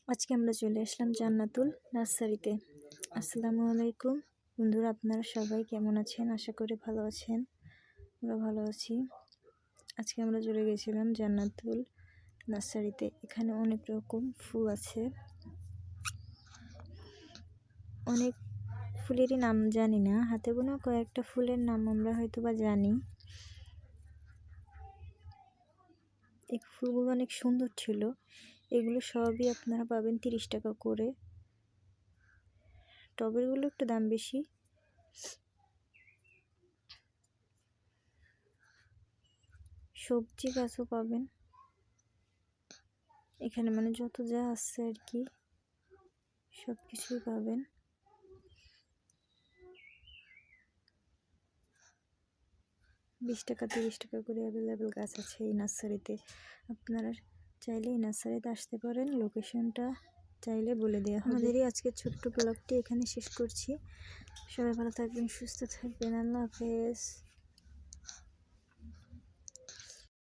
আজকে আমরা চলে আসলাম জান্নাতুল নার্সারিতে। আসসালামু আলাইকুম বন্ধুরা, আপনারা সবাই কেমন আছেন? আশা করি ভালো আছেন। আমরা ভালো আছি। আজকে আমরা চলে গেছিলাম জান্নাতুল নার্সারিতে। এখানে অনেক রকম ফুল আছে, অনেক ফুলেরই নাম জানি না, হাতে গোনা কয়েকটা ফুলের নাম আমরা হয়তো বা জানি। এই ফুলগুলো অনেক সুন্দর ছিল। এগুলো সবই আপনারা পাবেন 30 টাকা করে। টবেরগুলো একটু দাম বেশি। সবজি গাছও পাবেন এখানে, মানে যত যা আছে আর কি সব কিছুই পাবেন। বিশ টাকা 30 টাকা করে অ্যাভেলেবেল গাছ আছে এই নার্সারিতে। আপনারা চাইলে এই নার্সারিতে আসতে পারেন। লোকেশনটা চাইলে বলে দেওয়া হবে। আমাদেরই আজকের ছোট্ট ব্লগটি এখানে শেষ করছি। সবাই ভালো থাকবেন, সুস্থ থাকবেন। আল্লাহ হাফেজ।